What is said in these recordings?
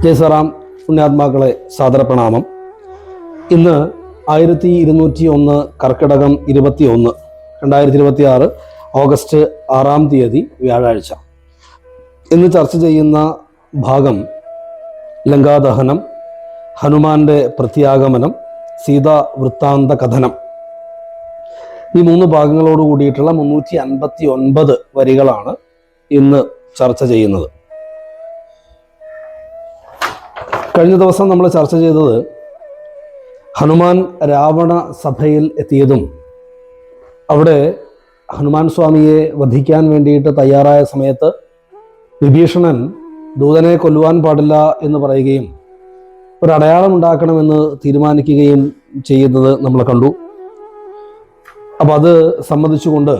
ജയസറാം പുണ്യാത്മാക്കളെ സാദര പ്രണാമം. ഇന്ന് 1201 കർക്കിടകം 21 2026 ഓഗസ്റ്റ് 6-ാം തീയതി വ്യാഴാഴ്ച. ഇന്ന് ചർച്ച ചെയ്യുന്ന ഭാഗം ലങ്കാദഹനം, ഹനുമാന്റെ പ്രത്യാഗമനം, സീതാ വൃത്താന്ത കഥനം. ഈ 3 ഭാഗങ്ങളോട് കൂടിയിട്ടുള്ള 359 വരികളാണ് ഇന്ന് ചർച്ച ചെയ്യുന്നത്. കഴിഞ്ഞ ദിവസം നമ്മൾ ചർച്ച ചെയ്തത് ഹനുമാൻ രാവണ സഭയിൽ എത്തിയതും അവിടെ ഹനുമാൻ സ്വാമിയെ വധിക്കാൻ വേണ്ടിയിട്ട് തയ്യാറായ സമയത്ത് വിഭീഷണൻ ദൂതനെ കൊല്ലുവാൻ പാടില്ല എന്ന് പറയുകയും ഒരു അടയാളം ഉണ്ടാക്കണമെന്ന് തീരുമാനിക്കുകയും ചെയ്യുന്നത് നമ്മൾ കണ്ടു. അപ്പം അത് സംബന്ധിച്ചുകൊണ്ട്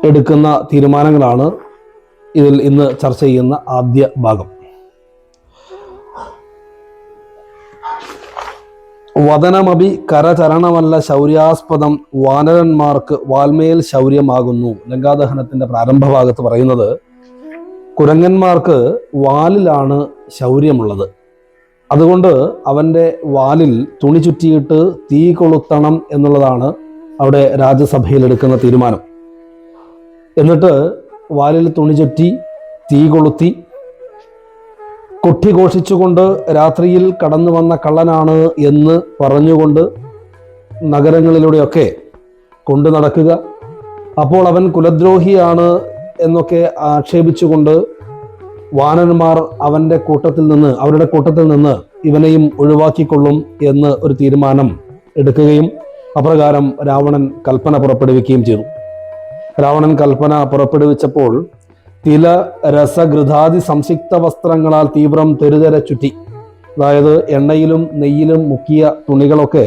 എടുക്കുന്ന തീരുമാനങ്ങളാണ് ഇതിൽ ഇന്ന് ചർച്ച ചെയ്യുന്ന ആദ്യ ഭാഗം. വദനമഭി കരചരണമല്ല ശൗര്യാസ്പദം, വാനരന്മാർക്ക് വാൽമേൽ ശൗര്യമാകുന്നു. ലങ്കാദഹനത്തിന്റെ പ്രാരംഭ ഭാഗത്ത് പറയുന്നത് കുരങ്ങന്മാർക്ക് വാലിലാണ് ശൗര്യമുള്ളത്. അതുകൊണ്ട് അവന്റെ വാലിൽ തുണി ചുറ്റിയിട്ട് തീ കൊളുത്തണം എന്നുള്ളതാണ് അവിടെ രാജ്യസഭയിൽ എടുക്കുന്ന തീരുമാനം. എന്നിട്ട് വാലിൽ തുണി ചുറ്റി തീ കൊളുത്തി കൊട്ടിഘോഷിച്ചുകൊണ്ട് രാത്രിയിൽ കടന്നു വന്ന കള്ളനാണ് എന്ന് പറഞ്ഞുകൊണ്ട് നഗരങ്ങളിലൂടെയൊക്കെ കൊണ്ടു നടക്കുക. അപ്പോൾ അവൻ കുലദ്രോഹിയാണ് എന്നൊക്കെ ആക്ഷേപിച്ചുകൊണ്ട് വാനന്മാർ അവരുടെ കൂട്ടത്തിൽ നിന്ന് ഇവനെയും ഒഴിവാക്കിക്കൊള്ളും എന്ന് ഒരു തീരുമാനം എടുക്കുകയും അപ്രകാരം രാവണൻ കൽപ്പന പുറപ്പെടുവിക്കുകയും ചെയ്തു. രാവണൻ കൽപ്പന പുറപ്പെടുവിച്ചപ്പോൾ തില രസഘൃതാദി സംസിക്ത വസ്ത്രങ്ങളാൽ തീവ്രം തെരുതെര ചുറ്റി, അതായത് എണ്ണയിലും നെയ്യിലും മുക്കിയ തുണികളൊക്കെ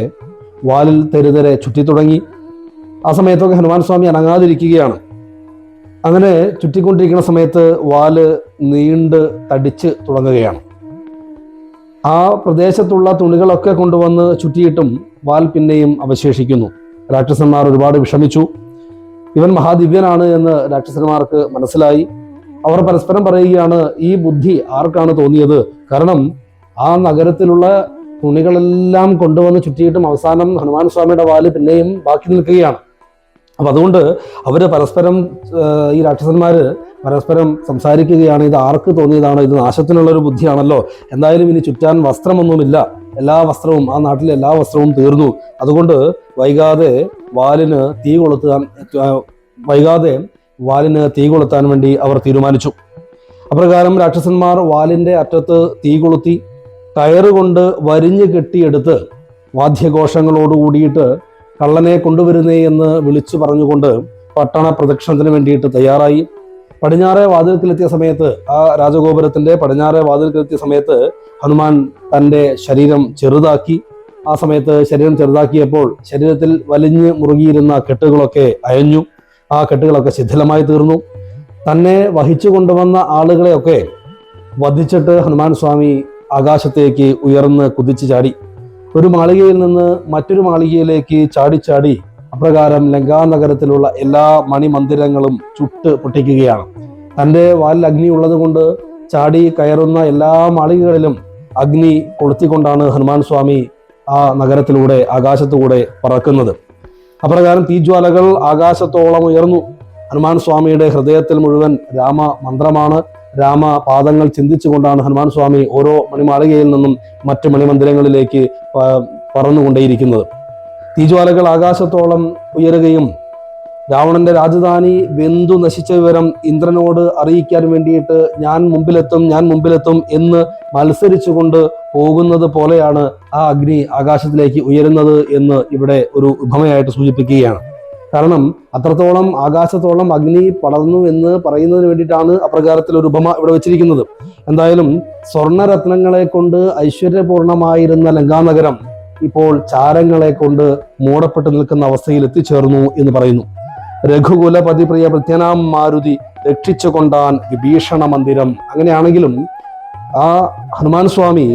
വാലിൽ തെരുതെരെ ചുറ്റി തുടങ്ങി. ആ സമയത്തൊക്കെ ഹനുമാൻ സ്വാമി അനങ്ങാതിരിക്കുകയാണ്. അങ്ങനെ ചുറ്റിക്കൊണ്ടിരിക്കുന്ന സമയത്ത് വാല് നീണ്ട് തടിച്ച് തുടങ്ങുകയാണ്. ആ പ്രദേശത്തുള്ള തുണികളൊക്കെ കൊണ്ടുവന്ന് ചുറ്റിയിട്ടും വാൽ പിന്നെയും അവശേഷിക്കുന്നു. രാക്ഷസന്മാർ ഒരുപാട് വിഷമിച്ചു. ഇവൻ മഹാദിവ്യനാണ് എന്ന് രാക്ഷസന്മാർക്ക് മനസ്സിലായി. അവർ പരസ്പരം പറയുകയാണ്, ഈ ബുദ്ധി ആർക്കാണ് തോന്നിയത്? കാരണം ആ നഗരത്തിലുള്ള തുണികളെല്ലാം കൊണ്ടുവന്ന് ചുറ്റിയിട്ടും അവസാനം ഹനുമാൻ സ്വാമിയുടെ വാല് പിന്നെയും ബാക്കി നിൽക്കുകയാണ്. അപ്പൊ അതുകൊണ്ട് അവര് പരസ്പരം ഈ രാക്ഷസന്മാര് പരസ്പരം സംസാരിക്കുകയാണ്, ഇത് ആർക്ക് തോന്നിയതാണ്? ഇത് നാശത്തിനുള്ളൊരു ബുദ്ധിയാണല്ലോ. എന്തായാലും ഇനി ചുറ്റാൻ വസ്ത്രമൊന്നുമില്ല, എല്ലാ വസ്ത്രവും ആ നാട്ടിലെ എല്ലാ വസ്ത്രവും തീർന്നു. അതുകൊണ്ട് വൈകാതെ വാലിന് തീ കൊളുത്താൻ വേണ്ടി അവർ തീരുമാനിച്ചു. അപ്രകാരം രാക്ഷസന്മാർ വാലിന്റെ അറ്റത്ത് തീ കൊളുത്തി കയറുകൊണ്ട് വരിഞ്ഞു കെട്ടിയെടുത്ത് വാദ്യഘോഷങ്ങളോട് കൂടിയിട്ട് കള്ളനെ കൊണ്ടുവരുന്നേ എന്ന് വിളിച്ചു പറഞ്ഞുകൊണ്ട് പട്ടണ പ്രദക്ഷിണത്തിന് വേണ്ടിയിട്ട് തയ്യാറായി. പടിഞ്ഞാറെ വാതിൽക്കിലെത്തിയ സമയത്ത്, ആ രാജഗോപുരത്തിന്റെ പടിഞ്ഞാറെ വാതിൽക്കിലെത്തിയ സമയത്ത് ഹനുമാൻ തൻ്റെ ശരീരം ചെറുതാക്കി. ആ സമയത്ത് ശരീരം ചെറുതാക്കിയപ്പോൾ ശരീരത്തിൽ വലിഞ്ഞ് മുറുകിയിരുന്ന കെട്ടുകളൊക്കെ അയഞ്ഞു. ആ കെട്ടുകളൊക്കെ ശിഥിലമായി തീർന്നു. തന്നെ വഹിച്ചു കൊണ്ടുവന്ന ആളുകളെയൊക്കെ വധിച്ചിട്ട് ഹനുമാൻ സ്വാമി ആകാശത്തേക്ക് ഉയർന്ന് കുതിച്ചു ചാടി. ഒരു മാളികയിൽ നിന്ന് മറ്റൊരു മാളികയിലേക്ക് ചാടി അപ്രകാരം ലങ്കാനഗരത്തിലുള്ള എല്ലാ മണിമന്ദിരങ്ങളും ചുട്ട് പൊട്ടിക്കുകയാണ്. തൻ്റെ വാലിൽ അഗ്നി ഉള്ളത് കൊണ്ട് ചാടി കയറുന്ന എല്ലാ മാളികകളിലും അഗ്നി കൊളുത്തിക്കൊണ്ടാണ് ഹനുമാൻ സ്വാമി ആ നഗരത്തിലൂടെ ആകാശത്തുകൂടെ പറക്കുന്നത്. അപ്രകാരം തീജ്വാലകൾ ആകാശത്തോളം ഉയർന്നു. ഹനുമാൻ സ്വാമിയുടെ ഹൃദയത്തിൽ മുഴുവൻ രാമമന്ത്രമാണ്. രാമപാദങ്ങൾ ചിന്തിച്ചുകൊണ്ടാണ് ഹനുമാൻ സ്വാമി ഓരോ മണിമാളികയിൽ നിന്നും മറ്റു മണിമന്ദിരങ്ങളിലേക്ക് പറന്നുകൊണ്ടേയിരിക്കുന്നത്. തീജ്വാലകൾ ആകാശത്തോളം ഉയരുകയും രാവണന്റെ രാജധാനി വെന്തു നശിച്ച വിവരം ഇന്ദ്രനോട് അറിയിക്കാൻ വേണ്ടിയിട്ട് ഞാൻ മുമ്പിലെത്തും എന്ന് മത്സരിച്ചുകൊണ്ട് പോകുന്നത് പോലെയാണ് ആ അഗ്നി ആകാശത്തിലേക്ക് ഉയരുന്നത് എന്ന് ഇവിടെ ഒരു ഉപമയായിട്ട് സൂചിപ്പിക്കുകയാണ്. കാരണം അത്രത്തോളം ആകാശത്തോളം അഗ്നി പടർന്നു എന്ന് പറയുന്നതിന് വേണ്ടിയിട്ടാണ് അപ്രകാരത്തിൽ ഒരു ഉപമ ഇവിടെ വെച്ചിരിക്കുന്നത്. എന്തായാലും സ്വർണരത്നങ്ങളെ കൊണ്ട് ഐശ്വര്യപൂർണമായിരുന്ന ലങ്കാനഗരം ഇപ്പോൾ ചാരങ്ങളെ കൊണ്ട് മൂടപ്പെട്ടു നിൽക്കുന്ന അവസ്ഥയിൽ എത്തിച്ചേർന്നു എന്ന് പറയുന്നു. രഘുകുലപതി പ്രിയ പ്രത്യനാം മാരുതി രക്ഷിച്ചുകൊണ്ടാൻ വിഭീഷണ മന്ദിരം. അങ്ങനെയാണെങ്കിലും ആ ഹനുമാൻ സ്വാമി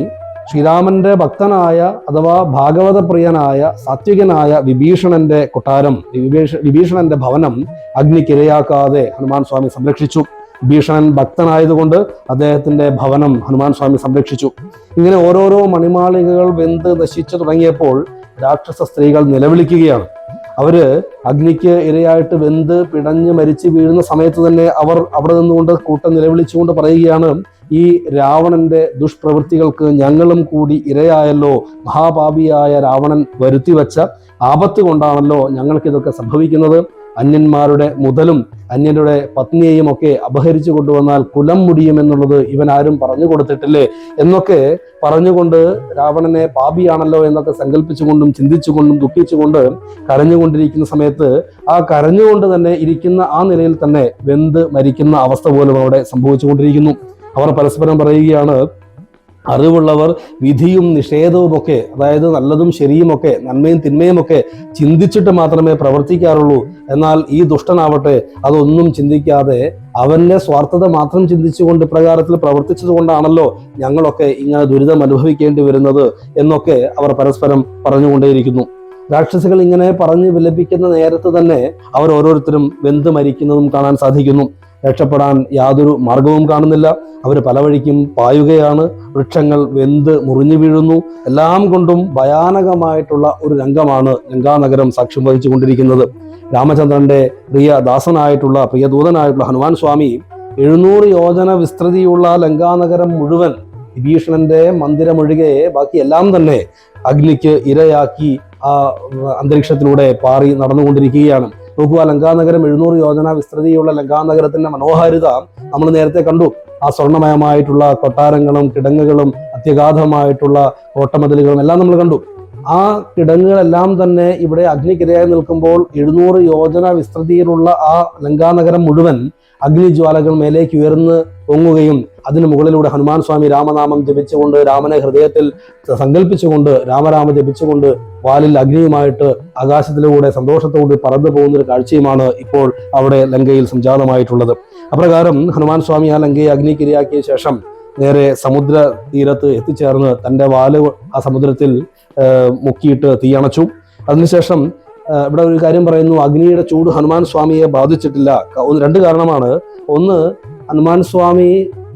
ശ്രീരാമന്റെ ഭക്തനായ അഥവാ ഭാഗവത പ്രിയനായ സാത്വികനായ വിഭീഷണന്റെ കൊട്ടാരം, വിഭീഷണന്റെ ഭവനം അഗ്നിക്കിരയാക്കാതെ ഹനുമാൻ സ്വാമി സംരക്ഷിച്ചു. ഭീഷണൻ ഭക്തനായതുകൊണ്ട് അദ്ദേഹത്തിന്റെ ഭവനം ഹനുമാൻ സ്വാമി സംരക്ഷിച്ചു. ഇങ്ങനെ ഓരോരോ മണിമാളികകൾ വെന്ത് നശിച്ചു തുടങ്ങിയപ്പോൾ രാക്ഷസ സ്ത്രീകൾ നിലവിളിക്കുകയാണ്. അവര് അഗ്നിക്ക് ഇരയായിട്ട് വെന്ത് പിടഞ്ഞ് മരിച്ചു വീഴുന്ന സമയത്ത് തന്നെ അവർ അവിടെ നിന്നുകൊണ്ട് കൂട്ടം നിലവിളിച്ചുകൊണ്ട് പറയുകയാണ്, ഈ രാവണന്റെ ദുഷ്പ്രവൃത്തികൾക്ക് ഞങ്ങളും കൂടി ഇരയായല്ലോ. മഹാപാപിയായ രാവണൻ വരുത്തിവെച്ച ആപത്ത് കൊണ്ടാണല്ലോ ഞങ്ങൾക്കിതൊക്കെ സംഭവിക്കുന്നത്. അന്യന്മാരുടെ മുതലും അന്യരുടെ പത്നിയെയും ഒക്കെ അപഹരിച്ചു കൊണ്ടുവന്നാൽ കുലം മുടിയുമെന്നുള്ളത് ഇവൻ ആരും പറഞ്ഞു കൊടുത്തിട്ടില്ലേ എന്നൊക്കെ പറഞ്ഞുകൊണ്ട് രാവണനെ പാപിയാണല്ലോ എന്നൊക്കെ സങ്കല്പിച്ചുകൊണ്ടും ചിന്തിച്ചുകൊണ്ടും ദുഃഖിച്ചുകൊണ്ട് കരഞ്ഞുകൊണ്ടിരിക്കുന്ന സമയത്ത് ആ കരഞ്ഞുകൊണ്ട് തന്നെ ഇരിക്കുന്ന ആ നിലയിൽ തന്നെ വെന്ത് മരിക്കുന്ന അവസ്ഥ പോലും അവിടെ സംഭവിച്ചുകൊണ്ടിരിക്കുന്നു. അവർ പരസ്പരം പറയുകയാണ്, അറിവുള്ളവർ വിധിയും നിഷേധവും ഒക്കെ, അതായത് നല്ലതും ശരിയുമൊക്കെ നന്മയും തിന്മയും ഒക്കെ ചിന്തിച്ചിട്ട് മാത്രമേ പ്രവർത്തിക്കാറുള്ളൂ. എന്നാൽ ഈ ദുഷ്ടനാവട്ടെ അതൊന്നും ചിന്തിക്കാതെ അവന്റെ സ്വാർത്ഥത മാത്രം ചിന്തിച്ചുകൊണ്ട് ഇപ്രകാരത്തിൽ പ്രവർത്തിച്ചത് കൊണ്ടാണല്ലോ ഞങ്ങളൊക്കെ ഇങ്ങനെ ദുരിതം അനുഭവിക്കേണ്ടി വരുന്നത് എന്നൊക്കെ അവർ പരസ്പരം പറഞ്ഞുകൊണ്ടേയിരിക്കുന്നു. രാക്ഷസികൾ ഇങ്ങനെ പറഞ്ഞ് വിലപിക്കുന്ന നേരത്ത് തന്നെ അവർ ഓരോരുത്തരും വെന്ത് മരിക്കുന്നതും കാണാൻ സാധിക്കുന്നു. രക്ഷപ്പെടാൻ യാതൊരു മാർഗവും കാണുന്നില്ല. അവർ പല വഴിക്കും പായുകയാണ്. വൃക്ഷങ്ങൾ വെന്ത് മുറിഞ്ഞു വീഴുന്നു. എല്ലാം കൊണ്ടും ഭയാനകമായിട്ടുള്ള ഒരു രംഗമാണ് ലങ്കാനഗരം സാക്ഷ്യം വഹിച്ചു കൊണ്ടിരിക്കുന്നത്. രാമചന്ദ്രന്റെ പ്രിയദാസനായിട്ടുള്ള പ്രിയദൂതനായിട്ടുള്ള ഹനുമാൻ സ്വാമി 700 യോജന വിസ്തൃതിയുള്ള ലങ്കാനഗരം മുഴുവൻ വിഭീഷണന്റെ മന്ദിരമൊഴികെ ബാക്കി എല്ലാം തന്നെ അഗ്നിക്ക് ഇരയാക്കി ആ അന്തരീക്ഷത്തിലൂടെ പാറി നടന്നുകൊണ്ടിരിക്കുകയാണ്. നോക്കുക, ലങ്കാനഗരം 700 യോജന വിസ്തൃതിയുള്ള ലങ്കാനഗരത്തിന്റെ മനോഹാരിത നമ്മൾ നേരത്തെ കണ്ടു. ആ സ്വർണ്ണമയമായിട്ടുള്ള കൊട്ടാരങ്ങളും കിടങ്ങുകളും അത്യഗാധമായിട്ടുള്ള കോട്ടമതിലുകളും എല്ലാം നമ്മൾ കണ്ടു. ആ കിടങ്ങുകളെല്ലാം തന്നെ ഇവിടെ അഗ്നിക്കിരയായി നിൽക്കുമ്പോൾ 700 യോജന വിസ്തൃതിയിലുള്ള ആ ലങ്കാനഗരം മുഴുവൻ അഗ്നിജ്വാലകൾ മേലേക്ക് ഉയർന്ന് പൊങ്ങുകയും അതിന് മുകളിലൂടെ ഹനുമാൻ സ്വാമി രാമനാമം ജപിച്ചുകൊണ്ട് രാമനെ ഹൃദയത്തിൽ സങ്കല്പിച്ചുകൊണ്ട് രാമരാമ ജപിച്ചുകൊണ്ട് വാലിൽ അഗ്നിയുമായിട്ട് ആകാശത്തിലൂടെ സന്തോഷത്തോടെ പറന്നു പോകുന്ന ഒരു കാഴ്ചയുമാണ് ഇപ്പോൾ അവിടെ ലങ്കയിൽ സംജാതമായിട്ടുള്ളത്. അപ്രകാരം ഹനുമാൻ സ്വാമി ആ ലങ്കയെ അഗ്നിക്കിരയാക്കിയ ശേഷം നേരെ സമുദ്ര തീരത്ത് എത്തിച്ചേർന്ന് തന്റെ വാല് ആ സമുദ്രത്തിൽ മുക്കിയിട്ട് തീയണച്ചു. അതിനുശേഷം ഇവിടെ ഒരു കാര്യം പറയുന്നു, അഗ്നിയുടെ ചൂട് ഹനുമാൻ സ്വാമിയെ ബാധിച്ചിട്ടില്ല. രണ്ട് കാരണമാണ്. ഒന്ന്, ഹനുമാൻ സ്വാമി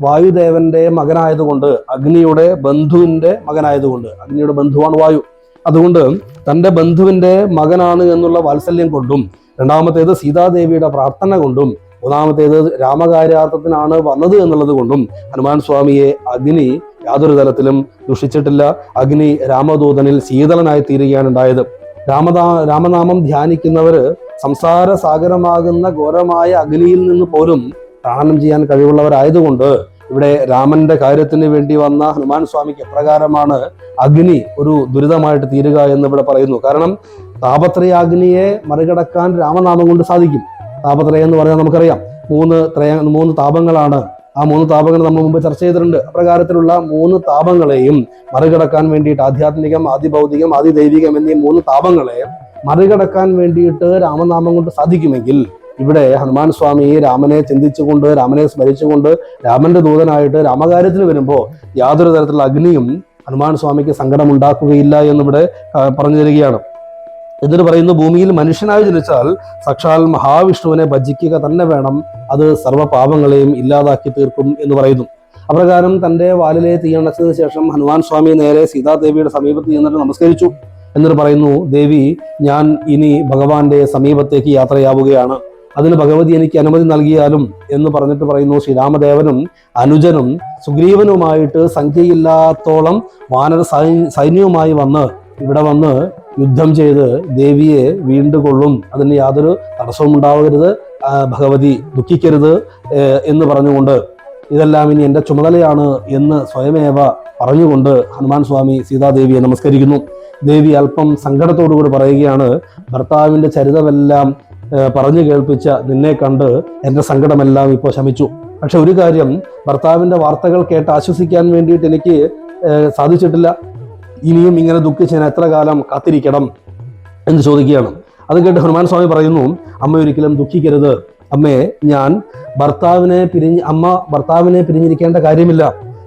വായുദേവന്റെ മകനായതുകൊണ്ട്, അഗ്നിയുടെ ബന്ധുവിന്റെ മകനായതുകൊണ്ട്, അഗ്നിയുടെ ബന്ധുവാണ് വായു, അതുകൊണ്ട് തന്റെ ബന്ധുവിന്റെ മകനാണ് എന്നുള്ള വാത്സല്യം കൊണ്ടും, രണ്ടാമത്തേത് സീതാദേവിയുടെ പ്രാർത്ഥന കൊണ്ടും, മൂന്നാമത്തേത് രാമകാര്യാർത്ഥത്തിനാണ് വന്നത് എന്നുള്ളത് കൊണ്ടും ഹനുമാൻ സ്വാമിയെ അഗ്നി യാതൊരു തരത്തിലും ദുഷിച്ചിട്ടില്ല. അഗ്നി രാമദൂതനിൽ ശീതളനായി തീരുകയാണ് ഉണ്ടായത്. രാമനാമം ധ്യാനിക്കുന്നവര് സംസാര സാഗരമാകുന്ന ഘോരമായ അഗ്നിയിൽ നിന്ന് പോലും പ്രാണനം ചെയ്യാൻ കഴിവുള്ളവരായതുകൊണ്ട് ഇവിടെ രാമന്റെ കാര്യത്തിന് വേണ്ടി വന്ന ഹനുമാൻ സ്വാമിക്ക് എപ്രകാരമാണ് അഗ്നി ഒരു ദുരിതമായിട്ട് തീരുക എന്ന് ഇവിടെ പറയുന്നു. കാരണം താപത്രയാഗ്നിയെ മറികടക്കാൻ രാമനാമം കൊണ്ട് സാധിക്കും. താപത്രയം എന്ന് പറഞ്ഞാൽ നമുക്കറിയാം, മൂന്ന് താപങ്ങളാണ്. ആ 3 താപങ്ങൾ നമ്മൾ മുമ്പ് ചർച്ച ചെയ്തിട്ടുണ്ട്. അപ്രകാരത്തിലുള്ള 3 താപങ്ങളെയും മറികടക്കാൻ വേണ്ടിയിട്ട് ആധ്യാത്മികം, ആദിഭൗതികം, ആദിദൈവികം എന്നീ 3 താപങ്ങളെ മറികടക്കാൻ വേണ്ടിയിട്ട് രാമനാമം കൊണ്ട് സാധിക്കുമെങ്കിൽ ഇവിടെ ഹനുമാൻ സ്വാമി രാമനെ ചിന്തിച്ചുകൊണ്ട് രാമനെ സ്മരിച്ചുകൊണ്ട് രാമന്റെ ദൂതനായിട്ട് രാമകാര്യത്തിന് വരുമ്പോൾ യാതൊരു തരത്തിലുള്ള അഗ്നിയും ഹനുമാൻ സ്വാമിക്ക് സങ്കടമുണ്ടാക്കുകയില്ല എന്നിവിടെ പറഞ്ഞു തരികയാണ്. എന്നിട്ട് പറയുന്നു, ഭൂമിയിൽ മനുഷ്യനായി ജനിച്ചാൽ സാക്ഷാൽ മഹാവിഷ്ണുവിനെ ഭജിക്കുക തന്നെ വേണം, അത് സർവ്വപാപങ്ങളെയും ഇല്ലാതാക്കി തീർക്കും എന്ന് പറയുന്നു. അപ്രകാരം തന്റെ വാലിലെ തീയണച്ചതിന് ശേഷം ഹനുമാൻ സ്വാമി നേരെ സീതാദേവിയുടെ സമീപത്ത് ചെന്നിട്ട് നമസ്കരിച്ചു. എന്നിട്ട് പറയുന്നു, ദേവി, ഞാൻ ഇനി ഭഗവാന്റെ സമീപത്തേക്ക് യാത്രയാവുകയാണ്. അതിന് ഭഗവതി എനിക്ക് അനുമതി നൽകിയാലും എന്ന് പറഞ്ഞിട്ട് പറയുന്നു, ശ്രീരാമദേവനും അനുജനും സുഗ്രീവനുമായിട്ട് സംഖ്യയില്ലാത്തോളം വാനര സൈന്യവുമായി ഇവിടെ വന്ന് യുദ്ധം ചെയ്ത് ദേവിയെ വീണ്ടുകൊള്ളും. അതിന് യാതൊരു തടസ്സവും ഉണ്ടാവരുത്, ഭഗവതി ദുഃഖിക്കരുത് എന്ന് പറഞ്ഞുകൊണ്ട് ഇതെല്ലാം ഇനി എൻ്റെ ചുമതലയാണ് എന്ന് സ്വയമേവ പറഞ്ഞുകൊണ്ട് ഹനുമാൻ സ്വാമി സീതാദേവിയെ നമസ്കരിക്കുന്നു. ദേവി അല്പം സങ്കടത്തോടുകൂടി പറയുകയാണ്, ഭർത്താവിൻ്റെ ചരിതമെല്ലാം പറഞ്ഞു കേൾപ്പിച്ച നിന്നെ കണ്ട് എൻ്റെ സങ്കടമെല്ലാം ഇപ്പോൾ ശമിച്ചു. പക്ഷെ ഒരു കാര്യം, ഭർത്താവിൻ്റെ വാർത്തകൾ കേട്ട് ആശ്വസിക്കാൻ വേണ്ടിയിട്ട് എനിക്ക് സാധിച്ചിട്ടില്ല. ഇനിയും ഇങ്ങനെ ദുഃഖിച്ച് ഞാൻ എത്ര കാലം കാത്തിരിക്കണം എന്ന് ചോദിക്കുകയാണ്. അത് കേട്ട് ഹനുമാൻ സ്വാമി പറയുന്നു, അമ്മ ഒരിക്കലും ദുഃഖിക്കരുത്. അമ്മേ, ഞാൻ അമ്മ ഭർത്താവിനെ പിരിഞ്ഞിരിക്കേണ്ട കാര്യമില്ല.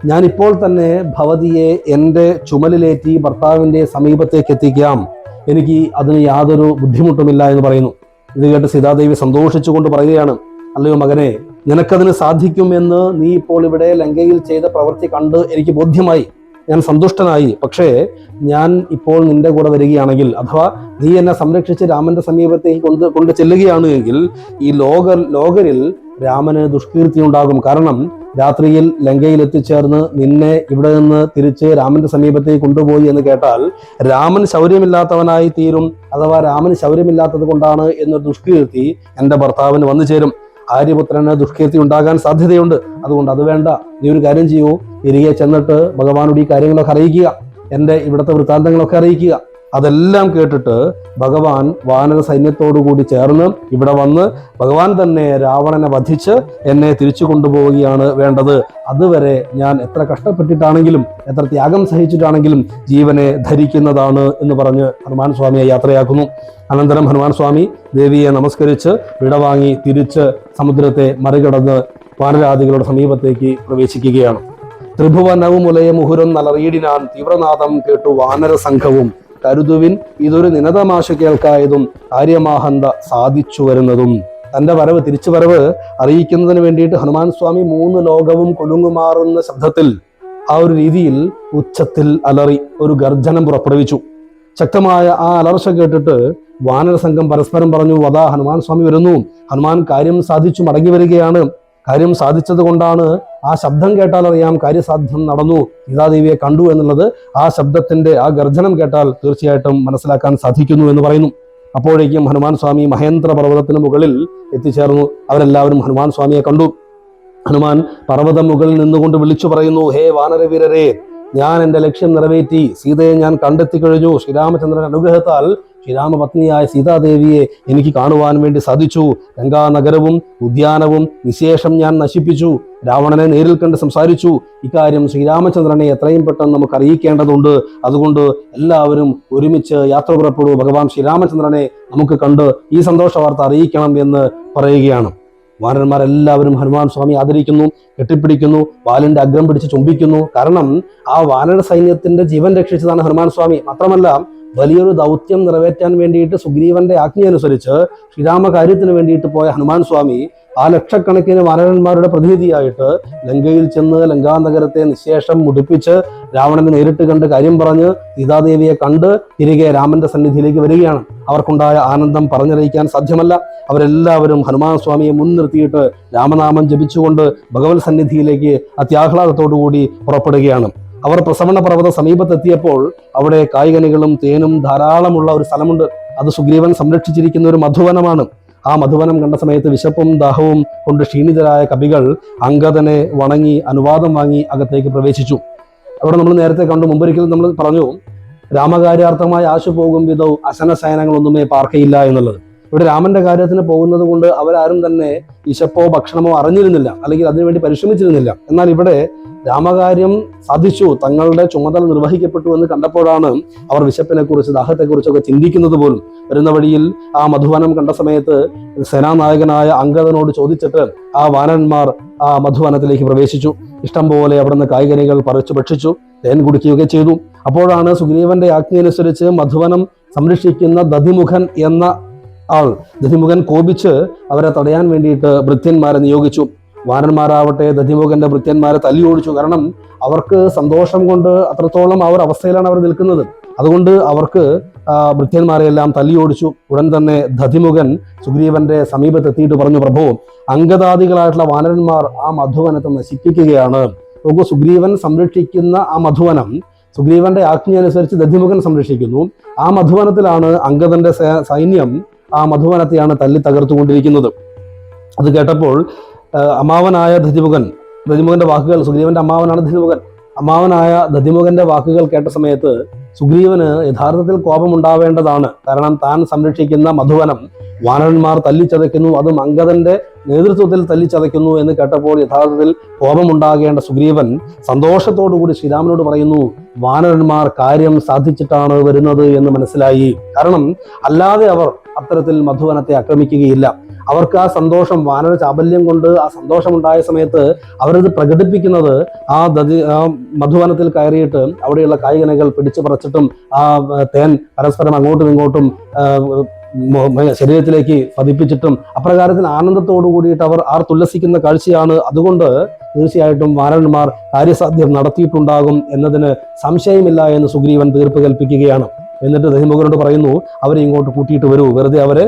ഞാൻ ഇപ്പോൾ തന്നെ ഭവതിയെ എൻ്റെ ചുമലിലേറ്റി ഭർത്താവിൻ്റെ സമീപത്തേക്ക് എത്തിക്കാം. എനിക്ക് അതിന് യാതൊരു ബുദ്ധിമുട്ടുമില്ല എന്ന് പറയുന്നു. ഇത് കേട്ട് സീതാദേവി സന്തോഷിച്ചുകൊണ്ട് പറയുകയാണ്, അല്ലയോ മകനെ, നിനക്കതിന് സാധിക്കുമെന്ന് നീ ഇപ്പോൾ ഇവിടെ ലങ്കയിൽ ചെയ്ത പ്രവൃത്തി കണ്ട് എനിക്ക് ബോധ്യമായി, ഞാൻ സന്തുഷ്ടനായി. പക്ഷേ ഞാൻ ഇപ്പോൾ നിന്റെ കൂടെ വരികയാണെങ്കിൽ, അഥവാ നീ എന്നെ സംരക്ഷിച്ച് രാമന്റെ സമീപത്തേക്ക് കൊണ്ട് ചെല്ലുകയാണ് എങ്കിൽ ഈ ലോകരിൽ രാമന് ദുഷ്കീർത്തി ഉണ്ടാകും. കാരണം രാത്രിയിൽ ലങ്കയിൽ എത്തിച്ചേർന്ന് നിന്നെ ഇവിടെ നിന്ന് തിരിച്ച് രാമന്റെ സമീപത്തേക്ക് കൊണ്ടുപോയി എന്ന് കേട്ടാൽ രാമൻ ശൗര്യമില്ലാത്തവനായി തീരും, അഥവാ രാമന് ശൗര്യമില്ലാത്തത് കൊണ്ടാണ് എന്നൊരു ദുഷ്കീർത്തി എൻ്റെ ഭർത്താവിന് വന്നു ചേരും. ആര്യപുത്രന് ദുഷ്കീർത്തി ഉണ്ടാകാൻ സാധ്യതയുണ്ട്. അതുകൊണ്ട് അത് വേണ്ട. നീ ഒരു കാര്യം ചെയ്യൂ, തിരികെ ചെന്നിട്ട് ഭഗവാനോട് ഈ കാര്യങ്ങളൊക്കെ അറിയിക്കുക, എൻ്റെ ഇവിടുത്തെ വൃത്താന്തങ്ങളൊക്കെ അറിയിക്കുക. അതെല്ലാം കേട്ടിട്ട് ഭഗവാൻ വാനര സൈന്യത്തോടു കൂടി ചേർന്ന് ഇവിടെ വന്ന് ഭഗവാൻ തന്നെ രാവണനെ വധിച്ച് എന്നെ തിരിച്ചു കൊണ്ടുപോവുകയാണ് വേണ്ടത്. അതുവരെ ഞാൻ എത്ര കഷ്ടപ്പെട്ടിട്ടാണെങ്കിലും എത്ര ത്യാഗം സഹിച്ചിട്ടാണെങ്കിലും ജീവനെ ധരിക്കുന്നതാണ് എന്ന് പറഞ്ഞ് ഹനുമാൻ സ്വാമിയെ യാത്രയാക്കുന്നു. അനന്തരം ഹനുമാൻ സ്വാമി ദേവിയെ നമസ്കരിച്ച് വിടവാങ്ങി തിരിച്ച് സമുദ്രത്തെ മറികടന്ന് വാനരാദികളുടെ സമീപത്തേക്ക് പ്രവേശിക്കുകയാണ്. ത്രിഭുവനവും ഉലയ മുഹുരം നലറിയിടിനാൻ തീവ്രനാദം കേട്ടു വാനര സംഘവും കരുതുവിൻ ഇതൊരു നിനതമാശ കേൾക്കായതും കാര്യമാഹന്ത സാധിച്ചു വരുന്നതും. തന്റെ വരവ് തിരിച്ചുവരവ് അറിയിക്കുന്നതിന് വേണ്ടിയിട്ട് ഹനുമാൻ സ്വാമി 3 ലോകവും കുലുങ്ങുമാറുന്ന ശബ്ദത്തിൽ ആ ഒരു രീതിയിൽ ഉച്ചത്തിൽ അലറി ഒരു ഗർജനം പുറപ്പെടുവിച്ചു. ശക്തമായ ആ അലർച്ച കേട്ടിട്ട് വാനര സംഘം പരസ്പരം പറഞ്ഞു, വദാ ഹനുമാൻ സ്വാമി വരുന്നു, ഹനുമാൻ കാര്യം സാധിച്ചു മടങ്ങി വരികയാണ്. കാര്യം സാധിച്ചത് കൊണ്ടാണ് ആ ശബ്ദം കേട്ടാൽ അറിയാം കാര്യസാധ്യം നടന്നു, സീതാദേവിയെ കണ്ടു എന്നുള്ളത് ആ ശബ്ദത്തിന്റെ ആ ഗർജനം കേട്ടാൽ തീർച്ചയായിട്ടും മനസ്സിലാക്കാൻ സാധിക്കുന്നു എന്ന് പറയുന്നു. അപ്പോഴേക്കും ഹനുമാൻ സ്വാമി മഹേന്ദ്ര പർവ്വതത്തിന് മുകളിൽ എത്തിച്ചേർന്നു. അവരെല്ലാവരും ഹനുമാൻ സ്വാമിയെ കണ്ടു. ഹനുമാൻ പർവ്വതം മുകളിൽ നിന്നുകൊണ്ട് വിളിച്ചു പറയുന്നു, ഹേ വാനരവീരരെ, ഞാൻ എൻ്റെ ലക്ഷ്യം നിറവേറ്റി, സീതയെ ഞാൻ കണ്ടെത്തി കഴിഞ്ഞു. ശ്രീരാമചന്ദ്രൻ അനുഗ്രഹത്താൽ ശ്രീരാമപത്നിയായ സീതാദേവിയെ എനിക്ക് കാണുവാൻ വേണ്ടി സാധിച്ചു. ലങ്കാനഗരവും ഉദ്യാനവും നിശേഷം ഞാൻ നശിപ്പിച്ചു. രാവണനെ നേരിൽ കണ്ട് സംസാരിച്ചു. ഇക്കാര്യം ശ്രീരാമചന്ദ്രനെ എത്രയും പെട്ടെന്ന് നമുക്ക് അറിയിക്കേണ്ടതുണ്ട്. അതുകൊണ്ട് എല്ലാവരും ഒരുമിച്ച് യാത്ര പുറപ്പെടൂ, ഭഗവാൻ ശ്രീരാമചന്ദ്രനെ നമുക്ക് കണ്ട് ഈ സന്തോഷ വാർത്ത അറിയിക്കണം എന്ന് പറയുകയാണ്. വാനരന്മാരെല്ലാവരും ഹനുമാൻ സ്വാമി ആദരിക്കുന്നു, കെട്ടിപ്പിടിക്കുന്നു, വാലിന്റെ അഗ്രം പിടിച്ച് ചുംബിക്കുന്നു. കാരണം ആ വാനര സൈന്യത്തിന്റെ ജീവൻ രക്ഷിച്ചതാണ് ഹനുമാൻ സ്വാമി. മാത്രമല്ല വലിയൊരു ദൗത്യം നിറവേറ്റാൻ വേണ്ടിയിട്ട് സുഗ്രീവന്റെ ആജ്ഞയനുസരിച്ച് ശ്രീരാമകാര്യത്തിന് വേണ്ടിയിട്ട് പോയ ഹനുമാൻ സ്വാമി ആ ലക്ഷക്കണക്കിന് വാനരന്മാരുടെ പ്രതിനിധിയായിട്ട് ലങ്കയിൽ ചെന്ന് ലങ്കാനഗരത്തെ നിശേഷം മുടിപ്പിച്ച് രാവണനെ നേരിട്ട് കണ്ട് കാര്യം പറഞ്ഞ് സീതാദേവിയെ കണ്ട് തിരികെ രാമന്റെ സന്നിധിയിലേക്ക് വരികയാണ്. അവർക്കുണ്ടായ ആനന്ദം പറഞ്ഞറിയിക്കാൻ സാധ്യമല്ല. അവരെല്ലാവരും ഹനുമാൻ സ്വാമിയെ മുൻനിർത്തിയിട്ട് രാമനാമം ജപിച്ചുകൊണ്ട് ഭഗവത് സന്നിധിയിലേക്ക് അത്യാഹ്ലാദത്തോടുകൂടി പുറപ്പെടുകയാണ്. അവർ പ്രസവണ പർവ്വത സമീപത്തെത്തിയപ്പോൾ അവിടെ കായ്കനികളും തേനും ധാരാളമുള്ള ഒരു സ്ഥലമുണ്ട്. അത് സുഗ്രീവൻ സംരക്ഷിച്ചിരിക്കുന്ന ഒരു മധുവനമാണ്. ആ മധുവനം കണ്ട സമയത്ത് വിശപ്പും ദാഹവും കൊണ്ട് ക്ഷീണിതരായ കവികൾ അംഗദനെ വണങ്ങി അനുവാദം വാങ്ങി അകത്തേക്ക് പ്രവേശിച്ചു. അവിടെ നമ്മൾ നേരത്തെ കണ്ടു, മുമ്പൊരിക്കലും നമ്മൾ പറഞ്ഞു, രാമകാര്യാർത്ഥമായി ആശു പോകും വിധവും അശനശയനങ്ങളൊന്നുമേ പാർക്കയില്ല എന്നുള്ളത്. ഇവിടെ രാമന്റെ കാര്യത്തിന് പോകുന്നത് കൊണ്ട് അവരാരും തന്നെ വിശപ്പോ ഭക്ഷണമോ അറിഞ്ഞിരുന്നില്ല, അല്ലെങ്കിൽ അതിനുവേണ്ടി പരിശ്രമിച്ചിരുന്നില്ല. എന്നാൽ ഇവിടെ രാമകാര്യം സാധിച്ചു, തങ്ങളുടെ ചുമതല നിർവഹിക്കപ്പെട്ടു എന്ന് കണ്ടപ്പോഴാണ് അവർ വിശപ്പിനെ കുറിച്ച് ദാഹത്തെക്കുറിച്ചൊക്കെ ചിന്തിക്കുന്നത് പോലും. വരുന്ന വഴിയിൽ ആ മധുവനം കണ്ട സമയത്ത് സേനാനായകനായ അംഗദനോട് ചോദിച്ചിട്ട് ആ വാനന്മാർ ആ മധുവനത്തിലേക്ക് പ്രവേശിച്ചു. ഇഷ്ടം പോലെ അവിടുന്ന് കായ്കനികൾ പറിച്ചു ഭക്ഷിച്ചു, തേൻ കുടിക്കുകയൊക്കെ ചെയ്തു. അപ്പോഴാണ് സുഗ്രീവന്റെ ആജ്ഞയനുസരിച്ച് മധുവനം സംരക്ഷിക്കുന്ന ദധിമുഖൻ എന്ന ആൾ, ദധിമുഖൻ കോപിച്ച് അവരെ തടയാൻ വേണ്ടിയിട്ട് ഭൃത്യന്മാരെ നിയോഗിച്ചു. വാനന്മാരാവട്ടെ ദധിമുഖന്റെ ഭൃത്യന്മാരെ തല്ലി ഓടിച്ചു. കാരണം അവർക്ക് സന്തോഷം കൊണ്ട് അത്രത്തോളം ആ ഒരു അവസ്ഥയിലാണ് അവർ നിൽക്കുന്നത്. അതുകൊണ്ട് അവർക്ക് ഭൃത്യന്മാരെയെല്ലാം തല്ലി ഓടിച്ചു. ഉടൻ തന്നെ ദധിമുഖൻ സുഗ്രീവന്റെ സമീപത്തെത്തിയിട്ട് പറഞ്ഞു, പ്രഭു, അംഗദാദികളായിട്ടുള്ള വാനരന്മാർ ആ മധുവനത്തെ നശിപ്പിക്കുകയാണ്. നോക്കൂ, സുഗ്രീവൻ സംരക്ഷിക്കുന്ന ആ മധുവനം സുഗ്രീവന്റെ ആജ്ഞ അനുസരിച്ച് ദധിമുഖൻ സംരക്ഷിക്കുന്നു. ആ മധുവനത്തിലാണ് അംഗദന്റെ സൈന്യം ആ മധുവനത്തെയാണ് തല്ലി തകർത്തുകൊണ്ടിരിക്കുന്നത്. അത് കേട്ടപ്പോൾ അമ്മാവനായ ദധിമുഖന്റെ വാക്കുകൾ, സുഗ്രീവന്റെ അമ്മാവനാണ് ദധിമുഖൻ, അമ്മാവനായ ദധിമുഖന്റെ വാക്കുകൾ കേട്ട സമയത്ത് സുഗ്രീവന് യഥാർത്ഥത്തിൽ കോപമുണ്ടാവേണ്ടതാണ്. കാരണം താൻ സംരക്ഷിക്കുന്ന മധുവനം വാനരന്മാർ തല്ലിച്ചതയ്ക്കുന്നു, അതും അംഗദന്റെ നേതൃത്വത്തിൽ തല്ലിച്ചതയ്ക്കുന്നു എന്ന് കേട്ടപ്പോൾ യഥാർത്ഥത്തിൽ കോപമുണ്ടാകേണ്ട സുഗ്രീവൻ സന്തോഷത്തോടുകൂടി ശ്രീരാമനോട് പറയുന്നു, വാനരന്മാർ കാര്യം സാധിച്ചിട്ടാണ് വരുന്നത് എന്ന് മനസ്സിലായി. കാരണം അല്ലാതെ അവർ അത്തരത്തിൽ മധുവനത്തെ ആക്രമിക്കുകയില്ല. അവർക്ക് ആ സന്തോഷം, വാനര ചാബല്യം കൊണ്ട് ആ സന്തോഷമുണ്ടായ സമയത്ത് അവരത് പ്രകടിപ്പിക്കുന്നത് ആ മധുവനത്തിൽ കയറിയിട്ട് അവിടെയുള്ള കായ്കനികൾ പിടിച്ചു പറിച്ചിട്ടും ആ തേൻ പരസ്പരം അങ്ങോട്ടും ഇങ്ങോട്ടും ശരീരത്തിലേക്ക് പതിപ്പിച്ചിട്ടും അപ്രകാരത്തിൽ ആനന്ദത്തോടു കൂടിയിട്ട് അവർ ആർത്തുല്ലസിക്കുന്ന കാഴ്ചയാണ്. അതുകൊണ്ട് തീർച്ചയായിട്ടും വാനരന്മാർ കാര്യസാധ്യം നടത്തിയിട്ടുണ്ടാകും എന്നതിന് സംശയമില്ല എന്ന് സുഗ്രീവൻ തീർപ്പ് കൽപ്പിക്കുകയാണ്. എന്നിട്ട് ദശമുഖനോട് പറയുന്നു, അവരെ ഇങ്ങോട്ട് കൂട്ടിയിട്ട് വരൂ, വെറുതെ അവരെ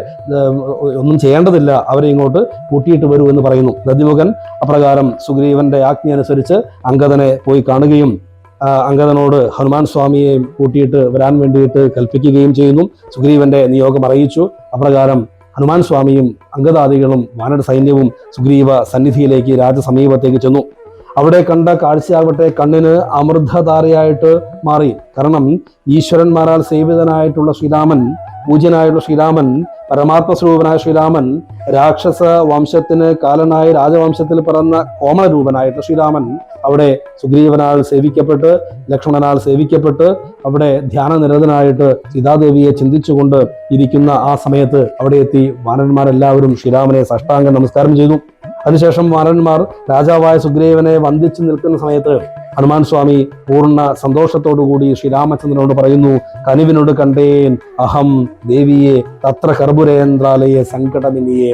ഒന്നും ചെയ്യേണ്ടതില്ല, അവരെ ഇങ്ങോട്ട് കൂട്ടിയിട്ട് വരൂ എന്ന് പറയുന്നു. ദതിമുഖൻ അപ്രകാരം സുഗ്രീവന്റെ ആജ്ഞ അനുസരിച്ച് അംഗദനെ പോയി കാണുകയും അംഗദനോട് ഹനുമാൻ സ്വാമിയെ കൂട്ടിയിട്ട് വരാൻ വേണ്ടിയിട്ട് കൽപ്പിക്കുകയും ചെയ്യുന്നു. സുഗ്രീവന്റെ നിയോഗം അറിയിച്ചു. അപ്രകാരം ഹനുമാൻ സ്വാമിയും അംഗദാദികളും വാനര സൈന്യവും സുഗ്രീവ സന്നിധിയിലേക്ക് രാജസമീപത്തേക്ക് ചെന്നു. അവിടെ കണ്ട കാഴ്ചയാകട്ടെ കണ്ണിന് അമൃതധാരയായിട്ട് മാറി. കാരണം ഈശ്വരന്മാരാൽ സേവിതനായിട്ടുള്ള ശ്രീരാമൻ, പൂജ്യനായിട്ടുള്ള ശ്രീരാമൻ, പരമാത്മസ്വരൂപനായ ശ്രീരാമൻ, രാക്ഷസ വംശത്തിന് കാലനായി രാജവംശത്തിൽ പിറന്ന കോമളരൂപനായിട്ടുള്ള ശ്രീരാമൻ അവിടെ സുഗ്രീവനാൽ സേവിക്കപ്പെട്ട് ലക്ഷ്മണനാൽ സേവിക്കപ്പെട്ട് അവിടെ ധ്യാനനിരതനായിട്ട് സീതാദേവിയെ ചിന്തിച്ചുകൊണ്ട് ഇരിക്കുന്ന ആ സമയത്ത് അവിടെ എത്തി വാനരന്മാരെല്ലാവരും ശ്രീരാമനെ സാഷ്ടാംഗം നമസ്കാരം ചെയ്തു. അതിനുശേഷം വാനരന്മാർ രാജാവായ സുഗ്രീവനെ വന്ദിച്ചു നിൽക്കുന്ന സമയത്ത് ഹനുമാൻ സ്വാമി പൂർണ്ണ സന്തോഷത്തോടുകൂടി ശ്രീരാമചന്ദ്രനോട് പറയുന്നു, കനിവിനോട് കണ്ടേൻ അഹം ദേവിയെ തത്ര കർപ്പുരേന്ദ്രാലയെ സങ്കടമിനിയേ.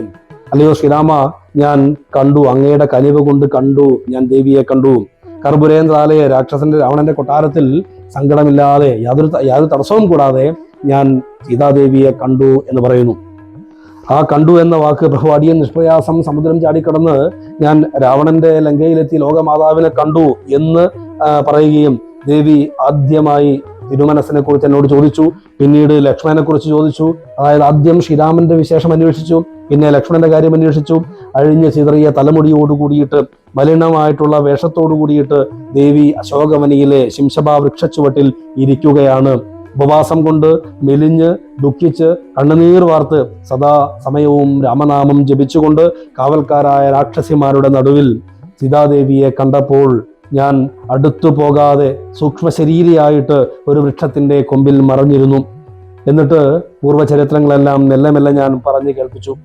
അല്ലയോ ശ്രീരാമ, ഞാൻ കണ്ടു, അങ്ങയുടെ കനിവ് കൊണ്ട് കണ്ടു, ഞാൻ ദേവിയെ കണ്ടു. കർപ്പുരേന്ദ്രാലയെ, രാക്ഷസന്റെ രാവണന്റെ കൊട്ടാരത്തിൽ സങ്കടമില്ലാതെ യാതൊരു തടസ്സവും കൂടാതെ ഞാൻ സീതാദേവിയെ കണ്ടു എന്ന് പറയുന്നു. ആ കണ്ടു എന്ന വാക്ക് പ്രഭു അടിയൻ നിഷ്പ്രയാസം സമുദ്രം ചാടിക്കടന്ന് ഞാൻ രാവണന്റെ ലങ്കയിലെത്തി ലോകമാതാവിനെ കണ്ടു എന്ന് പറയുകയും ദേവി ആദ്യമായി തിരുമനസിനെ കുറിച്ച് എന്നോട് ചോദിച്ചു. പിന്നീട് ലക്ഷ്മണനെ കുറിച്ച് ചോദിച്ചു. അതായത് ആദ്യം ശ്രീരാമന്റെ വിശേഷം അന്വേഷിച്ചു, പിന്നെ ലക്ഷ്മണന്റെ കാര്യം അന്വേഷിച്ചു. അഴിഞ്ഞ് ചിതറിയ തലമുടിയോട് കൂടിയിട്ട് മലിനമായിട്ടുള്ള വേഷത്തോടു കൂടിയിട്ട് ദേവി അശോകവനിയിലെ ശിംശബാ വൃക്ഷച്ചുവട്ടിൽ ഇരിക്കുകയാണ്. ഉപവാസം കൊണ്ട് മെലിഞ്ഞ് ദുഃഖിച്ച് കണ്ണുനീർ വാർത്ത് സദാ സമയവും രാമനാമം ജപിച്ചുകൊണ്ട് കാവൽക്കാരായ രാക്ഷസിമാരുടെ നടുവിൽ സീതാദേവിയെ കണ്ടപ്പോൾ ഞാൻ അടുത്തു പോകാതെ സൂക്ഷ്മശരീരിയായിട്ട് ഒരു വൃക്ഷത്തിന്റെ കൊമ്പിൽ മറഞ്ഞിരുന്നു. എന്നിട്ട് പൂർവ്വചരിത്രങ്ങളെല്ലാം മെല്ലെ മെല്ലെ ഞാൻ പറഞ്ഞു കേൾപ്പിച്ചു.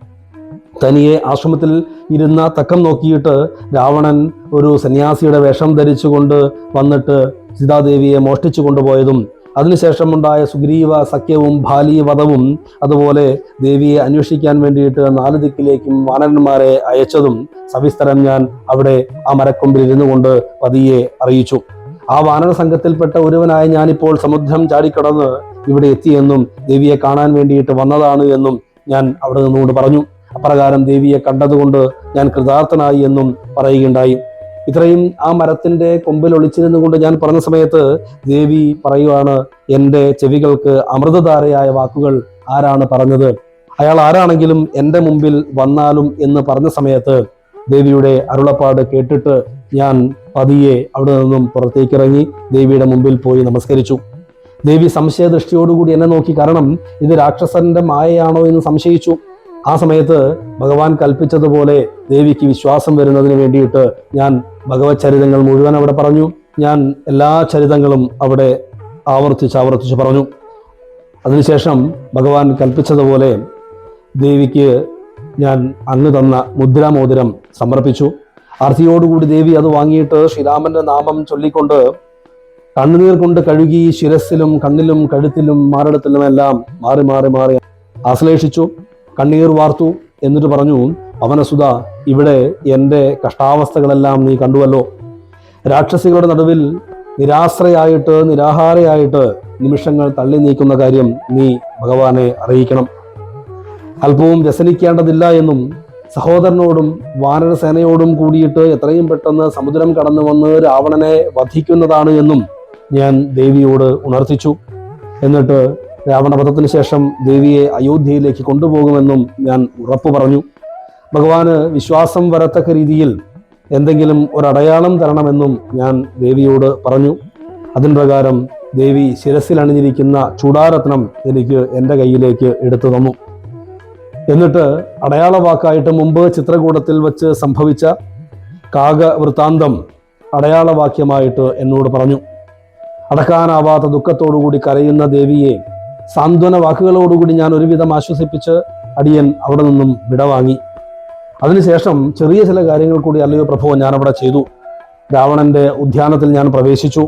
തനിയെ ആശ്രമത്തിൽ ഇരുന്ന തക്കം നോക്കിയിട്ട് രാവണൻ ഒരു സന്യാസിയുടെ വേഷം ധരിച്ചുകൊണ്ട് വന്നിട്ട് സീതാദേവിയെ മോഷ്ടിച്ചു കൊണ്ടുപോയതും അതിനുശേഷമുണ്ടായ സുഗ്രീവ സഖ്യവും ബാലീവധവും അതുപോലെ ദേവിയെ അന്വേഷിക്കാൻ വേണ്ടിയിട്ട് 4 ദിക്കിലേക്കും വാനരന്മാരെ അയച്ചതും സവിസ്തരം ഞാൻ അവിടെ ആ മരക്കൊമ്പിൽ ഇരുന്നു കൊണ്ട് പതിയെ അറിയിച്ചു. ആ വാനര സംഘത്തിൽപ്പെട്ട ഒരുവനായ ഞാനിപ്പോൾ സമുദ്രം ചാടിക്കടന്ന് ഇവിടെ എത്തിയെന്നും ദേവിയെ കാണാൻ വേണ്ടിയിട്ട് വന്നതാണ് എന്നും ഞാൻ അവിടെ നിന്നുകൊണ്ട് പറഞ്ഞു. അപ്രകാരം ദേവിയെ കണ്ടതുകൊണ്ട് ഞാൻ കൃതാർത്ഥനായി എന്നും പറയുകയുണ്ടായി. ഇത്രയും ആ മരത്തിന്റെ കൊമ്പിൽ ഒളിച്ചിരുന്നു കൊണ്ട് ഞാൻ പറഞ്ഞ സമയത്ത് ദേവി പറയുവാണ്, എൻ്റെ ചെവികൾക്ക് അമൃതധാരയായ വാക്കുകൾ ആരാണ് പറഞ്ഞത്? അയാൾ ആരാണെങ്കിലും എൻ്റെ മുമ്പിൽ വന്നാലും എന്ന് പറഞ്ഞ സമയത്ത് ദേവിയുടെ അരുളപ്പാട് കേട്ടിട്ട് ഞാൻ പതിയെ അവിടെ നിന്നും പുറത്തേക്കിറങ്ങി ദേവിയുടെ മുമ്പിൽ പോയി നമസ്കരിച്ചു. ദേവി സംശയദൃഷ്ടിയോടുകൂടി എന്നെ നോക്കി. കാരണം ഇത് രാക്ഷസന്റെ മായയാണോ എന്ന് സംശയിച്ചു. ആ സമയത്ത് ഭഗവാൻ കൽപ്പിച്ചതുപോലെ ദേവിക്ക് വിശ്വാസം വരുന്നതിന് വേണ്ടിയിട്ട് ഞാൻ ഭഗവത് ചരിതങ്ങൾ മുഴുവൻ അവിടെ പറഞ്ഞു. ഞാൻ എല്ലാ ചരിതങ്ങളും അവിടെ ആവർത്തിച്ച് പറഞ്ഞു. അതിനുശേഷം ഭഗവാൻ കൽപ്പിച്ചതുപോലെ ദേവിക്ക് ഞാൻ അങ്ങ് തന്ന മുദ്രാമോതിരം സമർപ്പിച്ചു. ആർത്തിയോടുകൂടി ദേവി അത് വാങ്ങിയിട്ട് ശ്രീരാമന്റെ നാമം ചൊല്ലിക്കൊണ്ട് കണ്ണുനീർ കൊണ്ട് കഴുകി ശിരസിലും കണ്ണിലും കഴുത്തിലും മാറിടത്തിലുമെല്ലാം മാറി മാറി മാറി ആശ്ലേഷിച്ചു, കണ്ണീർ വാർത്തു. എന്നിട്ട് പറഞ്ഞു, പവനസുത, ഇവിടെ എൻ്റെ കഷ്ടാവസ്ഥകളെല്ലാം നീ കണ്ടുവല്ലോ. രാക്ഷസികളുടെ നടുവിൽ നിരാശ്രയായിട്ട് നിരാഹാരയായിട്ട് നിമിഷങ്ങൾ തള്ളി നീക്കുന്ന കാര്യം നീ ഭഗവാനെ അറിയിക്കണം. അല്പവും വ്യസനിക്കേണ്ടതില്ല എന്നും സഹോദരനോടും വാനരസേനയോടും കൂടിയിട്ട് എത്രയും പെട്ടെന്ന് സമുദ്രം കടന്നു വന്ന് രാവണനെ വധിക്കുന്നതാണ് എന്നും ഞാൻ ദേവിയോട് ഉണർത്തിച്ചു. എന്നിട്ട് രാവണവധത്തിന് ശേഷം ദേവിയെ അയോധ്യയിലേക്ക് കൊണ്ടുപോകുമെന്നും ഞാൻ ഉറപ്പു പറഞ്ഞു. ഭഗവാന് വിശ്വാസം വരത്തക്ക രീതിയിൽ എന്തെങ്കിലും ഒരടയാളം തരണമെന്നും ഞാൻ ദേവിയോട് പറഞ്ഞു. അതിൻ പ്രകാരം ദേവി ശിരസിൽ അണിഞ്ഞിരിക്കുന്ന ചൂടാരത്നം എനിക്ക് എൻ്റെ കയ്യിലേക്ക് എടുത്തു തന്നു. എന്നിട്ട് അടയാള വാക്കായിട്ട് മുമ്പ് ചിത്രകൂടത്തിൽ വെച്ച് സംഭവിച്ച കാകവൃത്താന്തം അടയാളവാക്യമായിട്ട് എന്നോട് പറഞ്ഞു. അടക്കാനാവാത്ത ദുഃഖത്തോടുകൂടി കരയുന്ന ദേവിയെ സാന്ത്വന വാക്കുകളോടുകൂടി ഞാൻ ഒരുവിധം ആശ്വസിപ്പിച്ച് അടിയൻ അവിടെ നിന്നും വിടവാങ്ങി. അതിനുശേഷം ചെറിയ ചില കാര്യങ്ങൾ കൂടി അല്ലയോ പ്രഭു ഞാനവിടെ ചെയ്തു. രാവണന്റെ ഉദ്യാനത്തിൽ ഞാൻ പ്രവേശിച്ചു.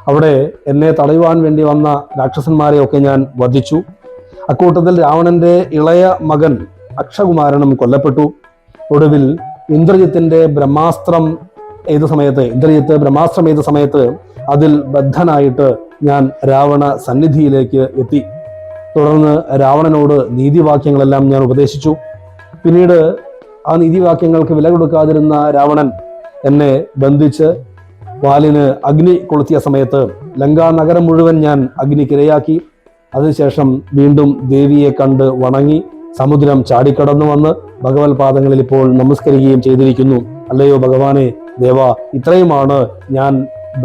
അവിടെ എന്നെ തടയുവാൻ വേണ്ടി വന്ന രാക്ഷസന്മാരെയൊക്കെ ഞാൻ വധിച്ചു. അക്കൂട്ടത്തിൽ രാവണന്റെ ഇളയ മകൻ അക്ഷകുമാരനും കൊല്ലപ്പെട്ടു. ഒടുവിൽ ഇന്ദ്രജിത്ത് ബ്രഹ്മാസ്ത്രം എയ്ത സമയത്ത് അതിൽ ബദ്ധനായിട്ട് ഞാൻ രാവണ സന്നിധിയിലേക്ക് എത്തി. തുടർന്ന് രാവണനോട് നീതിവാക്യങ്ങളെല്ലാം ഞാൻ ഉപദേശിച്ചു. പിന്നീട് ആ നീതിവാക്യങ്ങൾക്ക് വില കൊടുക്കാതിരുന്ന രാവണൻ എന്നെ ബന്ധിച്ച് വാലിന് അഗ്നി കൊളുത്തിയ സമയത്ത് ലങ്കാ നഗരം മുഴുവൻ ഞാൻ അഗ്നിക്കിരയാക്കി. അതിനുശേഷം വീണ്ടും ദേവിയെ കണ്ട് വണങ്ങി സമുദ്രം ചാടിക്കടന്നു വന്ന് ഭഗവത് പാദങ്ങളിൽ ഇപ്പോൾ നമസ്കരിക്കുകയും ചെയ്തിരിക്കുന്നു. അല്ലയോ ഭഗവാനെ, ദേവ, ഇത്രയുമാണ് ഞാൻ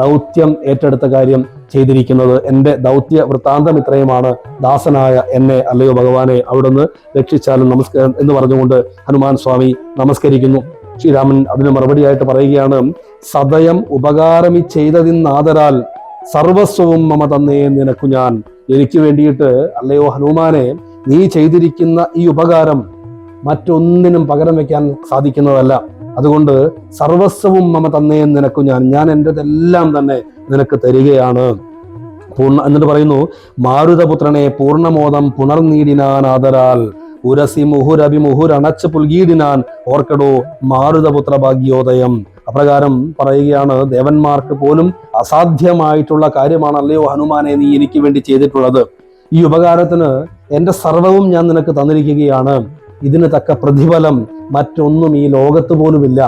ദൗത്യം ഏറ്റെടുത്ത കാര്യം ചെയ്തിരിക്കുന്നത്. എൻ്റെ ദൗത്യ വൃത്താന്തം ഇത്രയുമാണ്. ദാസനായ എന്നെ അല്ലയോ ഭഗവാനെ അവിടുന്ന് രക്ഷിച്ചാലും നമസ്കാരം എന്ന് പറഞ്ഞുകൊണ്ട് ഹനുമാൻ സ്വാമി നമസ്കരിക്കുന്നു. ശ്രീരാമൻ അതിന് മറുപടിയായിട്ട് പറയുകയാണ്, സദയം ഉപകാരമി ചെയ്തതിനാദരാൽ സർവസ്വവും മമ തന്നേ നിനക്കു ഞാൻ. എനിക്ക് വേണ്ടിയിട്ട് അല്ലയോ ഹനുമാനെ, നീ ചെയ്തിരിക്കുന്ന ഈ ഉപകാരം മറ്റൊന്നിനും പകരം വെക്കാൻ സാധിക്കുന്നതല്ല. അതുകൊണ്ട് സർവസ്വവും മമ തന്നേ നിനക്കു ഞാൻ എൻ്റെതെല്ലാം തന്നെ നിനക്ക് തരികയാണ്. എന്നിട്ട് പറയുന്നു, മാരുതപുത്രനെ പൂർണ്ണമോദം പുനർനീടിനാൻ ആദരാൽ ഉരസി മുഹുരഭി മുഹുരണച്ച് പുൽകീടിനാൻ ഓർക്കടോ മാരുതപുത്ര ഭാഗ്യോദയം. അപ്രകാരം പറയുകയാണ്, ദേവന്മാർക്ക് പോലും അസാധ്യമായിട്ടുള്ള കാര്യമാണ് അല്ലയോ ഹനുമാനെ നീ എനിക്ക് വേണ്ടി ചെയ്തിട്ടുള്ളത്. ഈ ഉപകാരത്തിന് എൻ്റെ സർവവും ഞാൻ നിനക്ക് തന്നിരിക്കുകയാണ്. ഇതിന് തക്ക പ്രതിഫലം മറ്റൊന്നും ഈ ലോകത്ത് പോലുമില്ല.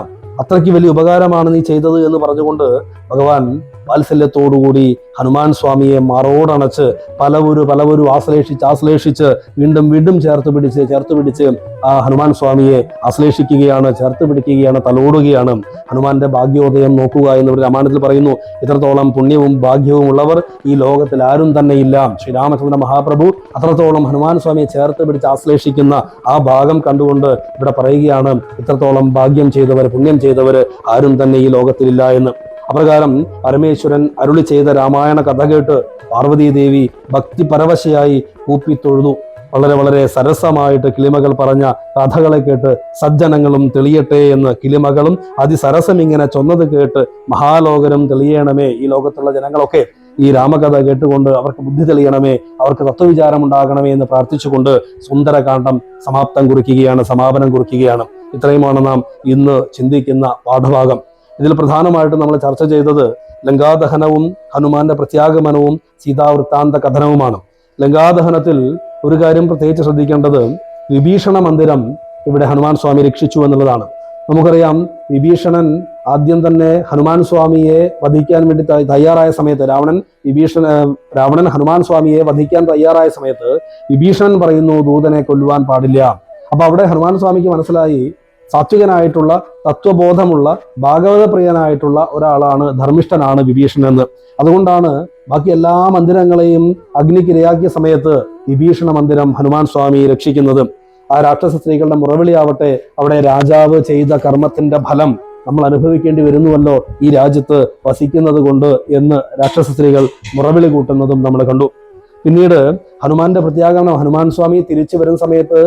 അത്രയ്ക്ക് വലിയ ഉപകാരമാണ് നീ ചെയ്തത് എന്ന് പറഞ്ഞുകൊണ്ട് ഭഗവാൻ വാത്സല്യത്തോടുകൂടി ഹനുമാൻ സ്വാമിയെ മാറോടണച്ച് പലവരു ആശ്ലേഷിച്ച് വീണ്ടും ചേർത്ത് പിടിച്ച് ആ ഹനുമാൻ സ്വാമിയെ ആശ്ലേഷിക്കുകയാണ്, ചേർത്ത് പിടിക്കുകയാണ്, തലോടുകയാണ്. ഹനുമാന്റെ ഭാഗ്യോദയം നോക്കുക എന്ന് രാമായണത്തിൽ പറയുന്നു. ഇത്രത്തോളം പുണ്യവും ഭാഗ്യവും ഉള്ളവർ ഈ ലോകത്തിൽ ആരും തന്നെ ഇല്ല. ശ്രീരാമചന്ദ്ര മഹാപ്രഭു അത്രത്തോളം ഹനുമാൻ സ്വാമിയെ ചേർത്ത് പിടിച്ച് ആശ്ലേഷിക്കുന്ന ആ ഭാഗം കണ്ടുകൊണ്ട് ഇവിടെ പറയുകയാണ്, ഇത്രത്തോളം ഭാഗ്യം ചെയ്തവർ, പുണ്യം ചെയ്തവർ ആരും തന്നെ ഈ ലോകത്തിലില്ല എന്ന്. അപ്രകാരം പരമേശ്വരൻ അരുളി ചെയ്ത രാമായണ കഥ കേട്ട് പാർവതീദേവി ഭക്തിപരവശയായി കൂപ്പിത്തൊഴുതു. വളരെ സരസമായിട്ട് കിളിമകൾ പറഞ്ഞ കഥകളെ കേട്ട് സജ്ജനങ്ങളും തെളിയട്ടെ എന്ന് കിളിമകളും അതിസരസം ഇങ്ങനെ ചൊന്നത് കേട്ട് മഹാലോകരും തെളിയണമേ. ഈ ലോകത്തുള്ള ജനങ്ങളൊക്കെ ഈ രാമകഥ കേട്ടുകൊണ്ട് അവർക്ക് ബുദ്ധി തെളിയണമേ, അവർക്ക് തത്വവിചാരം ഉണ്ടാകണമേ എന്ന് പ്രാർത്ഥിച്ചുകൊണ്ട് സുന്ദരകാന്ഡം സമാപനം കുറിക്കുകയാണ്. ഇത്രയുമാണ് നാം ഇന്ന് ചിന്തിക്കുന്ന പാഠഭാഗം. ഇതിൽ പ്രധാനമായിട്ട് നമ്മൾ ചർച്ച ചെയ്തത് ലങ്കാദഹനവും ഹനുമാന്റെ പ്രത്യാഗമനവും സീതാവൃത്താന്ത കഥനവുമാണ്. ലങ്കാദഹനത്തിൽ ഒരു കാര്യം പ്രത്യേകിച്ച് ശ്രദ്ധിക്കേണ്ടത്, വിഭീഷണ മന്ദിരം ഇവിടെ ഹനുമാൻ സ്വാമി രക്ഷിച്ചു എന്നുള്ളതാണ്. നമുക്കറിയാം, വിഭീഷണൻ ആദ്യം തന്നെ ഹനുമാൻ സ്വാമിയെ വധിക്കാൻ വേണ്ടി തയ്യാറായ സമയത്ത് രാവണൻ ഹനുമാൻ സ്വാമിയെ വധിക്കാൻ തയ്യാറായ സമയത്ത് വിഭീഷണൻ പറയുന്നു, ദൂതനെ കൊല്ലുവാൻ പാടില്ല. അപ്പൊ അവിടെ ഹനുമാൻ സ്വാമിക്ക് മനസ്സിലായി, സാത്വികനായിട്ടുള്ള തത്വബോധമുള്ള ഭാഗവത പ്രിയനായിട്ടുള്ള ഒരാളാണ്, ധർമ്മിഷ്ഠനാണ് വിഭീഷണൻ എന്ന്. അതുകൊണ്ടാണ് ബാക്കി എല്ലാ മന്ദിരങ്ങളെയും അഗ്നിക്കിരയാക്കിയ സമയത്ത് വിഭീഷണ മന്ദിരം ഹനുമാൻ സ്വാമി രക്ഷിക്കുന്നത്. ആ രാക്ഷസ സ്ത്രീകളുടെ മുറവിളിയാവട്ടെ, അവിടെ രാജാവ് ചെയ്ത കർമ്മത്തിന്റെ ഫലം നമ്മൾ അനുഭവിക്കേണ്ടി വരുന്നുവല്ലോ ഈ രാജ്യത്ത് വസിക്കുന്നത് കൊണ്ട് എന്ന് രാക്ഷസ സ്ത്രീകൾ മുറവിളി കൂട്ടുന്നതും നമ്മൾ കണ്ടു. പിന്നീട് ഹനുമാന്റെ പ്രത്യാഗമനം, ഹനുമാൻ സ്വാമി തിരിച്ചു വരുന്ന സമയത്ത്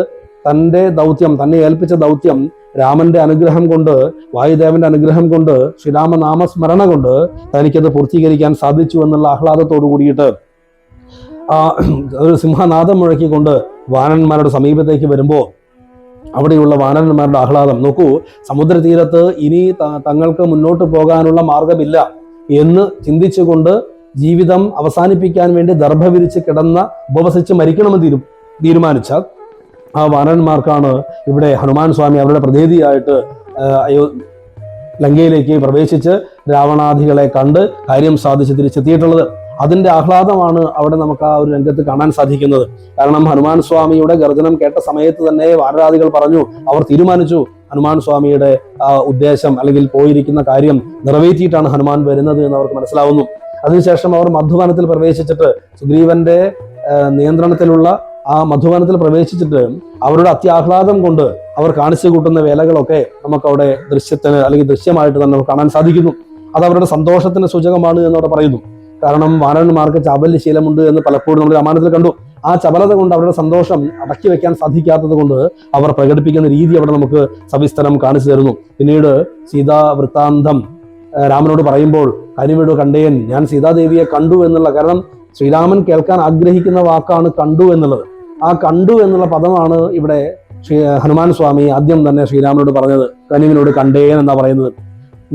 തന്റെ ദൗത്യം, തന്നെ ഏൽപ്പിച്ച ദൗത്യം രാമന്റെ അനുഗ്രഹം കൊണ്ട്, വായുദേവന്റെ അനുഗ്രഹം കൊണ്ട്, ശ്രീരാമനാമസ്മരണ കൊണ്ട് തനിക്കത് പൂർത്തീകരിക്കാൻ സാധിച്ചു എന്നുള്ള ആഹ്ലാദത്തോടു കൂടിയിട്ട് ഒരു സിംഹനാദം മുഴക്കിക്കൊണ്ട് വാനന്മാരുടെ സമീപത്തേക്ക് വരുമ്പോൾ അവിടെയുള്ള വാനരന്മാരുടെ ആഹ്ലാദം നോക്കൂ. സമുദ്രതീരത്ത് ഇനി തങ്ങൾക്ക് മുന്നോട്ട് പോകാനുള്ള മാർഗമില്ല എന്ന് ചിന്തിച്ചുകൊണ്ട് ജീവിതം അവസാനിപ്പിക്കാൻ വേണ്ടി ദർഭ വിരിച്ച് ഉപവസിച്ച് മരിക്കണമെന്ന് തീരുമാനിച്ച ആ വാനരന്മാർക്കാണ് ഇവിടെ ഹനുമാൻ സ്വാമി അവരുടെ പ്രതിനിധിയായിട്ട് ലങ്കയിലേക്ക് പ്രവേശിച്ച് രാവണാദികളെ കണ്ട് കാര്യം സാധിച്ച് തിരിച്ചെത്തിയിട്ടുള്ളത്. അതിന്റെ ആഹ്ലാദമാണ് അവിടെ നമുക്ക് ആ ഒരു രംഗത്ത് കാണാൻ സാധിക്കുന്നത്. കാരണം ഹനുമാൻ സ്വാമിയുടെ ഗർജനം കേട്ട സമയത്ത് തന്നെ വാനരാദികൾ പറഞ്ഞു, അവർ തീരുമാനിച്ചു ഹനുമാൻ സ്വാമിയുടെ ഉദ്ദേശം അല്ലെങ്കിൽ പോയിരിക്കുന്ന കാര്യം നിറവേറ്റിയിട്ടാണ് ഹനുമാൻ വരുന്നത് എന്ന് അവർക്ക് മനസ്സിലാവുന്നു. അതിനുശേഷം അവർ മധുവനത്തിൽ പ്രവേശിച്ചിട്ട് സുഗ്രീവന്റെ നിയന്ത്രണത്തിലുള്ള ആ മധുവനത്തിൽ പ്രവേശിച്ചിട്ട് അവരുടെ അത്യാഹ്ലാദം കൊണ്ട് അവർ കാണിച്ചു കൂട്ടുന്ന വേലകളൊക്കെ നമുക്കവിടെ ദൃശ്യമായിട്ട് തന്നെ നമുക്ക് കാണാൻ സാധിക്കുന്നു. അത് അവരുടെ സന്തോഷത്തിന് സൂചകമാണ് എന്നവിടെ പറയുന്നു. കാരണം വാനരന്മാർക്ക് ചാബല്യശീലമുണ്ട് എന്ന് പലപ്പോഴും നമ്മൾ രാമായണത്തിൽ കണ്ടു. ആ ചപലത കൊണ്ട് അവരുടെ സന്തോഷം അടക്കി വെക്കാൻ സാധിക്കാത്തത് കൊണ്ട് അവർ പ്രകടിപ്പിക്കുന്ന രീതി അവിടെ നമുക്ക് സവിസ്തരം കാണിച്ചു തരുന്നു. പിന്നീട് സീതാ വൃത്താന്തം രാമനോട് പറയുമ്പോൾ, കരിവിടു കണ്ടേൻ, ഞാൻ സീതാദേവിയെ കണ്ടു എന്നുള്ള, കാരണം ശ്രീരാമൻ കേൾക്കാൻ ആഗ്രഹിക്കുന്ന വാക്കാണ് കണ്ടു എന്നുള്ളത്. ആ കണ്ടു എന്നുള്ള പദമാണ് ഇവിടെ ഹനുമാൻ സ്വാമി ആദ്യം തന്നെ ശ്രീരാമനോട് പറഞ്ഞത്. കനിവിനോട് കണ്ടേൻ എന്നാ പറയുന്നത്.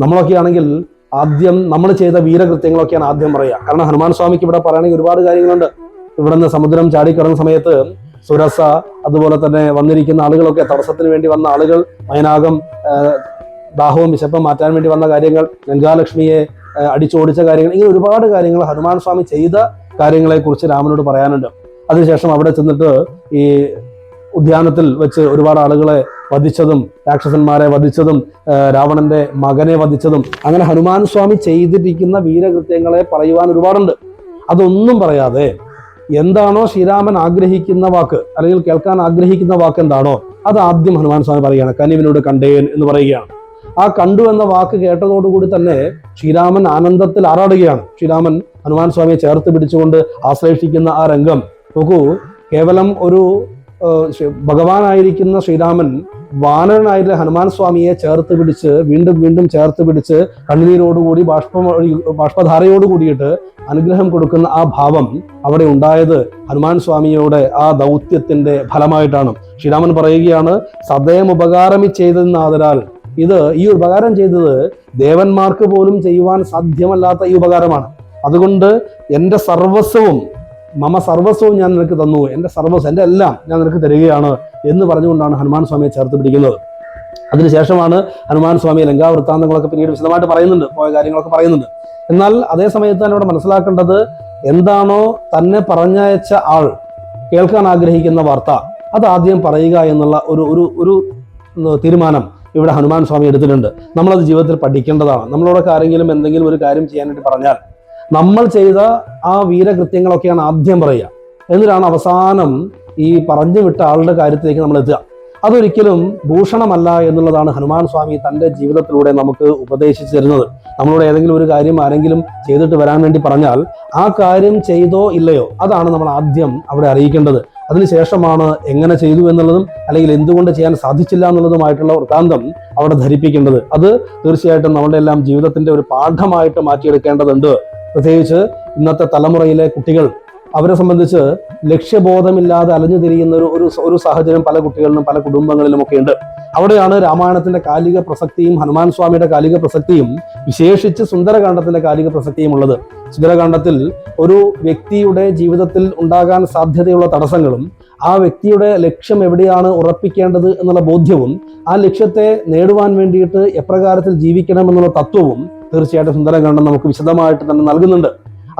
നമ്മളൊക്കെ ആണെങ്കിൽ ആദ്യം നമ്മൾ ചെയ്ത വീരകൃത്യങ്ങളൊക്കെയാണ് ആദ്യം പറയുക. കാരണം ഹനുമാൻ സ്വാമിക്ക് ഇവിടെ പറയുകയാണെങ്കിൽ ഒരുപാട് കാര്യങ്ങളുണ്ട്. ഇവിടെ നിന്ന് സമുദ്രം ചാടിക്കടന്ന സമയത്ത് സുരസ, അതുപോലെ തന്നെ വന്നിരിക്കുന്ന ആളുകളൊക്കെ, തടസ്സത്തിന് വേണ്ടി വന്ന ആളുകൾ, മൈനാകം ദാഹവും വിശപ്പും മാറ്റാൻ വേണ്ടി വന്ന കാര്യങ്ങൾ, ഗംഗാലക്ഷ്മിയെ അടിച്ചോടിച്ച കാര്യങ്ങൾ, ഇങ്ങനെ ഒരുപാട് കാര്യങ്ങൾ ഹനുമാൻ സ്വാമി ചെയ്ത കാര്യങ്ങളെ കുറിച്ച് രാമനോട് പറയാനുണ്ട്. അതിനുശേഷം അവിടെ ചെന്നിട്ട് ഈ ഉദ്യാനത്തിൽ വെച്ച് ഒരുപാട് ആളുകളെ വധിച്ചതും, രാക്ഷസന്മാരെ വധിച്ചതും, രാവണന്റെ മകനെ വധിച്ചതും, അങ്ങനെ ഹനുമാൻ സ്വാമി ചെയ്തിരിക്കുന്ന വീരകൃത്യങ്ങളെ പറയുവാൻ ഒരുപാടുണ്ട്. അതൊന്നും പറയാതെ എന്താണോ ശ്രീരാമൻ ആഗ്രഹിക്കുന്ന വാക്ക്, അല്ലെങ്കിൽ കേൾക്കാൻ ആഗ്രഹിക്കുന്ന വാക്ക് എന്താണോ അത് ആദ്യം ഹനുമാൻ സ്വാമി പറയുകയാണ്. കനിവിനോട് കണ്ടേൻ എന്ന് പറയുകയാണ്. ആ കണ്ടു എന്ന വാക്ക് കേട്ടതോടുകൂടി തന്നെ ശ്രീരാമൻ ആനന്ദത്തിൽ ആറാടുകയാണ്. ശ്രീരാമൻ ഹനുമാൻ സ്വാമിയെ ചേർത്ത് പിടിച്ചുകൊണ്ട് ആശ്ലേഷിക്കുന്ന ആ രംഗം നോക്കൂ. കേവലം ഒരു ഭഗവാനായിരിക്കുന്ന ശ്രീരാമൻ വാനരനായിട്ടുള്ള ഹനുമാൻ സ്വാമിയെ ചേർത്ത് പിടിച്ച് വീണ്ടും വീണ്ടും ചേർത്ത് പിടിച്ച് കണ്ണുനീരോടുകൂടി ബാഷ്പധാരയോട് കൂടിയിട്ട് അനുഗ്രഹം കൊടുക്കുന്ന ആ ഭാവം അവിടെ ഉണ്ടായത് ഹനുമാൻ സ്വാമിയുടെ ആ ദൗത്യത്തിന്റെ ഫലമായിട്ടാണ്. ശ്രീരാമൻ പറയുകയാണ്, സദയം ഉപകാരമി ചെയ്തെന്നാദരാൽ, ഈ ഉപകാരം ചെയ്തത് ദേവന്മാർക്ക് പോലും ചെയ്യുവാൻ സാധ്യമല്ലാത്ത ഈ ഉപകാരമാണ്. അതുകൊണ്ട് എൻ്റെ സർവസ്വവും, മമ സർവസ്വവും ഞാൻ നിനക്ക് തന്നു, എൻ്റെ സർവസ്വം, എൻ്റെ എല്ലാം ഞാൻ നിനക്ക് തരികയാണ് എന്ന് പറഞ്ഞുകൊണ്ടാണ് ഹനുമാൻ സ്വാമിയെ ചേർത്ത് പിടിക്കുന്നത്. അതിനുശേഷമാണ് ഹനുമാൻ സ്വാമി ലങ്കാവൃത്താന്തങ്ങളൊക്കെ പിന്നീട് വിശദമായിട്ട് പറയുന്നുണ്ട്, പോയ കാര്യങ്ങളൊക്കെ പറയുന്നുണ്ട്. എന്നാൽ അതേ സമയത്ത് തന്നെ ഇവിടെ മനസ്സിലാക്കേണ്ടത്, എന്താണോ തന്നെ പറഞ്ഞയച്ച ആൾ കേൾക്കാൻ ആഗ്രഹിക്കുന്ന വാർത്ത അത് ആദ്യം പറയുക എന്നുള്ള ഒരു തീരുമാനം ഇവിടെ ഹനുമാൻ സ്വാമി എടുത്തിട്ടുണ്ട്. നമ്മളത് ജീവിതത്തിൽ പഠിക്കേണ്ടതാണ്. നമ്മളോടൊക്കെ ആരെങ്കിലും എന്തെങ്കിലും ഒരു കാര്യം ചെയ്യാനായിട്ട് പറഞ്ഞാൽ നമ്മൾ ചെയ്ത ആ വീരകൃത്യങ്ങളൊക്കെയാണ് ആദ്യം പറയുക, എന്നിട്ടാണ് അവസാനം ഈ പറഞ്ഞു വിട്ട ആളുടെ കാര്യത്തിലേക്ക് നമ്മൾ എത്തുക. അതൊരിക്കലും ഭൂഷണമല്ല എന്നുള്ളതാണ് ഹനുമാൻ സ്വാമി തൻ്റെ ജീവിതത്തിലൂടെ നമുക്ക് ഉപദേശിച്ചു തരുന്നത്. നമ്മളോട് ഏതെങ്കിലും ഒരു കാര്യം ആരെങ്കിലും ചെയ്തിട്ട് വരാൻ വേണ്ടി പറഞ്ഞാൽ ആ കാര്യം ചെയ്തോ ഇല്ലയോ അതാണ് നമ്മൾ ആദ്യം അവിടെ അറിയിക്കേണ്ടത്. അതിനുശേഷമാണ് എങ്ങനെ ചെയ്തു എന്നുള്ളതും അല്ലെങ്കിൽ എന്തുകൊണ്ട് ചെയ്യാൻ സാധിച്ചില്ല എന്നുള്ളതുമായിട്ടുള്ള വൃത്താന്തം അവിടെ ധരിപ്പിക്കേണ്ടത്. അത് തീർച്ചയായിട്ടും നമ്മുടെ എല്ലാം ജീവിതത്തിന്റെ ഒരു പാഠമായിട്ട് മാറ്റിയെടുക്കേണ്ടതുണ്ട്. പ്രത്യേകിച്ച് ഇന്നത്തെ തലമുറയിലെ കുട്ടികൾ, അവരെ സംബന്ധിച്ച് ലക്ഷ്യബോധമില്ലാതെ അലഞ്ഞു തിരിയുന്ന ഒരു സാഹചര്യം പല കുട്ടികളിലും പല കുടുംബങ്ങളിലും ഒക്കെ ഉണ്ട്. അവിടെയാണ് രാമായണത്തിന്റെ കാലിക പ്രസക്തിയും ഹനുമാൻ സ്വാമിയുടെ കാലിക പ്രസക്തിയും വിശേഷിച്ച് സുന്ദരകാന്ഡത്തിന്റെ കാലിക പ്രസക്തിയും ഉള്ളത്. സുന്ദരകാന്ഡത്തിൽ ഒരു വ്യക്തിയുടെ ജീവിതത്തിൽ ഉണ്ടാകാൻ സാധ്യതയുള്ള തടസ്സങ്ങളും ആ വ്യക്തിയുടെ ലക്ഷ്യം എവിടെയാണ് ഉറപ്പിക്കേണ്ടത് എന്നുള്ള ബോധ്യവും ആ ലക്ഷ്യത്തെ നേടുവാൻ വേണ്ടിയിട്ട് എപ്രകാരത്തിൽ ജീവിക്കണം എന്നുള്ള തത്വവും തീർച്ചയായിട്ടും സുന്ദരകാന്ഡം നമുക്ക് വിശദമായിട്ട് തന്നെ നൽകുന്നുണ്ട്.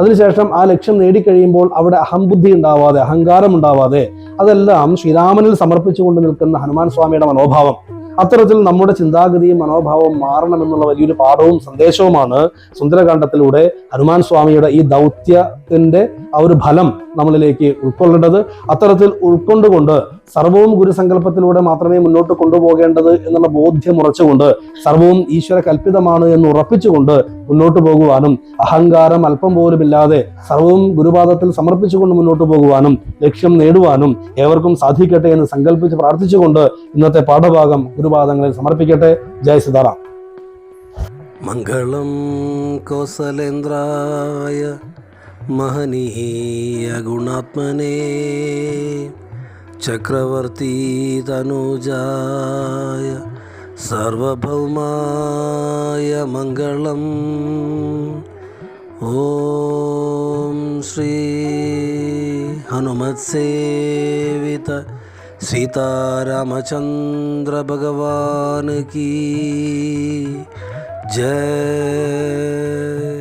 അതിനുശേഷം ആ ലക്ഷ്യം നേടിക്കഴിയുമ്പോൾ അവിടെ അഹംബുദ്ധി ഉണ്ടാവാതെ, അഹങ്കാരം ഉണ്ടാവാതെ അതെല്ലാം ശ്രീരാമനിൽ സമർപ്പിച്ചുകൊണ്ട് നിൽക്കുന്ന ഹനുമാൻ സ്വാമിയുടെ മനോഭാവം, അത്തരത്തിൽ നമ്മുടെ ചിന്താഗതിയും മനോഭാവവും മാറണമെന്നുള്ള വലിയൊരു പാഠവും സന്ദേശവുമാണ് സുന്ദരകാന്ഡത്തിലൂടെ ഹനുമാൻ സ്വാമിയുടെ ഈ ദൗത്യത്തിന്റെ ആ ഒരു ഫലം നമ്മളിലേക്ക് ഉൾക്കൊള്ളേണ്ടത്. അത്തരത്തിൽ ഉൾക്കൊണ്ടുകൊണ്ട് സർവവും ഗുരുസങ്കല്പത്തിലൂടെ മാത്രമേ മുന്നോട്ട് കൊണ്ടുപോകേണ്ടത് എന്നുള്ള ബോധ്യം ഉറച്ചുകൊണ്ട് സർവവും ഈശ്വര കൽപ്പിതമാണ് എന്ന് ഉറപ്പിച്ചുകൊണ്ട് മുന്നോട്ട് പോകുവാനും അഹങ്കാരം അല്പം പോലുമില്ലാതെ സർവവും ഗുരുപാദത്തിൽ സമർപ്പിച്ചുകൊണ്ട് മുന്നോട്ട് പോകുവാനും ലക്ഷ്യം നേടുവാനും ഏവർക്കും സാധിക്കട്ടെ എന്ന് സങ്കല്പിച്ച് പ്രാർത്ഥിച്ചുകൊണ്ട് ഇന്നത്തെ പാഠഭാഗം ഗുരുപാദങ്ങളിൽ സമർപ്പിക്കട്ടെ. ജയ് സീതാറാം. മംഗളം കൗസലേന്ദ്രായ മഹനീയ ഗുണാത്മനേ ചക്രവർത്തി തനുജായ സർവഭൗമായ മംഗളം. ഓം ശ്രീ ഹനുമത്സേവിത സീതാരാമചന്ദ്ര ഭഗവാൻ കീ ജയ.